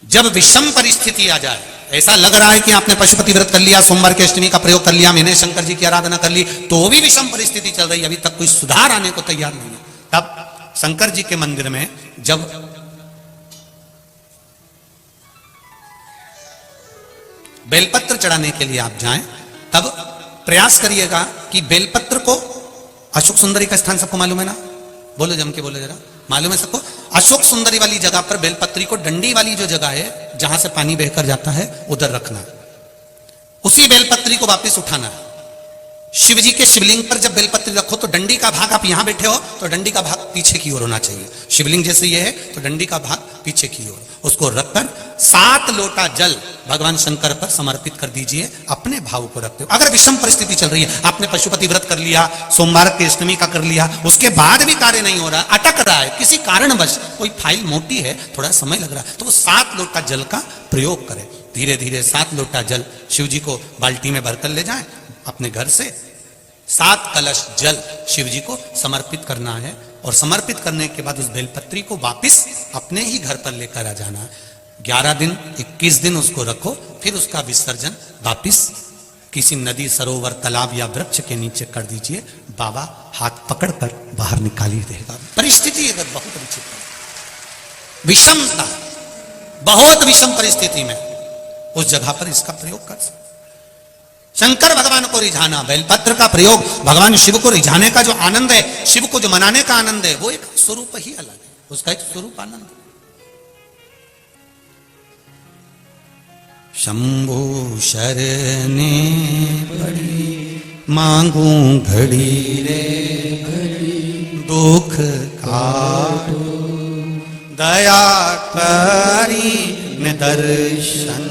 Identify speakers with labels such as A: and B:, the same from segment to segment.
A: जब विषम परिस्थिति आ जाए, ऐसा लग रहा है कि आपने पशुपति व्रत कर लिया, सोमवार की अष्टमी का प्रयोग कर लिया, मैंने शंकर जी की आराधना कर ली, तो भी विषम परिस्थिति चल रही है, अभी तक कोई सुधार आने को तैयार नहीं है, तब शंकर जी के मंदिर में जब बेलपत्र चढ़ाने के लिए आप जाएं, तब प्रयास करिएगा कि बेलपत्र को, अशोक सुंदरी का स्थान सबको मालूम है ना, बोलो जम के बोलो जरा, मालूम है सबको? अशोक सुंदरी वाली जगह पर बेलपत्री को, डंडी वाली जो जगह है जहां से पानी बहकर जाता है, उधर रखना। उसी बेलपत्री को वापस उठाना है। शिव जी के शिवलिंग पर जब बेलपत्री रखो तो डंडी का भाग, आप यहां बैठे हो तो डंडी का भाग पीछे की ओर होना चाहिए। शिवलिंग जैसे ये है तो डंडी का भाग पीछे की ओर, उसको रखकर 7 लोटा जल भगवान शंकर पर समर्पित कर दीजिए, अपने भाव को रखते हो। अगर विषम परिस्थिति चल रही है, आपने पशुपति व्रत कर लिया, सोमवार की अष्टमी का कर लिया, उसके बाद भी कार्य नहीं हो रहा, अटक रहा है, किसी कारणवश कोई फाइल मोटी है, थोड़ा समय लग रहा है, तो वो 7 लोटा जल का प्रयोग करें। धीरे धीरे 7 लोटा जल शिव जी को बाल्टी में भरकर ले जाएं, अपने घर से 7 कलश जल शिव जी को समर्पित करना है, और समर्पित करने के बाद उस बेलपत्री को वापस अपने ही घर पर लेकर आ जाना है। 11 दिन 21 दिन उसको रखो, फिर उसका विसर्जन वापिस किसी नदी, सरोवर, तालाब या वृक्ष के नीचे कर दीजिए। बाबा हाथ पकड़कर बाहर निकाल ही देगा। परिस्थिति अगर बहुत विचित्र, विषमता, बहुत विषम परिस्थिति में उस जगह पर इसका प्रयोग कर सकते। शंकर भगवान को रिझाना, बेलपत्र का प्रयोग भगवान शिव को रिझाने का जो आनंद है, शिव को जो मनाने का आनंद है, वो एक स्वरूप ही अलग है, उसका एक स्वरूप आनंद है। शंभु शरणे पड़ी मांगू घड़ी रे घड़ी, दुख काटो दया करी ने दर्शन।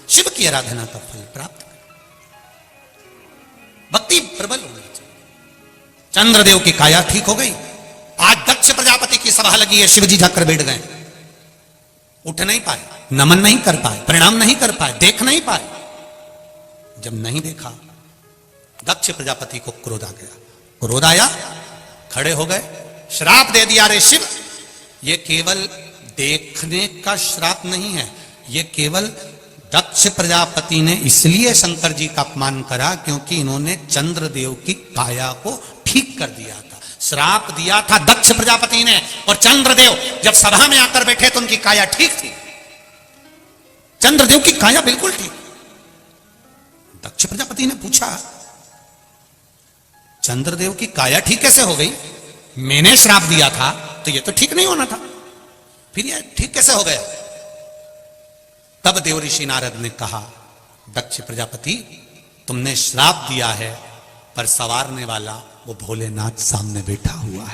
A: शिव की आराधना का फल प्राप्त करें, भक्ति प्रबल होनी चाहिए। चंद्रदेव की काया ठीक हो गई, आज दक्ष प्रजापति की सभा लगी है, शिव जी जाकर बैठ गए, उठ नहीं पाए, नमन नहीं कर पाए, प्रणाम नहीं कर पाए, देख नहीं पाए। जब नहीं देखा, दक्ष प्रजापति को क्रोध आ गया, क्रोध आया, खड़े हो गए, श्राप दे दिया, रे शिव, ये केवल देखने का श्राप नहीं है, ये केवल दक्ष प्रजापति ने इसलिए शंकर जी का अपमान करा क्योंकि इन्होंने चंद्रदेव की काया को ठीक कर दिया था। श्राप दिया था दक्ष प्रजापति ने, और चंद्रदेव जब सभा में आकर बैठे तो उनकी काया ठीक थी, चंद्रदेव की काया बिल्कुल ठीक। दक्ष प्रजापति ने पूछा, चंद्रदेव की काया ठीक कैसे हो गई? मैंने श्राप दिया था तो ये तो ठीक नहीं होना था, फिर ये ठीक कैसे हो गया? तब देवऋषि नारद ने कहा, दक्ष प्रजापति, तुमने श्राप दिया है, पर संवारने वाला वो भोलेनाथ सामने बैठा हुआ है।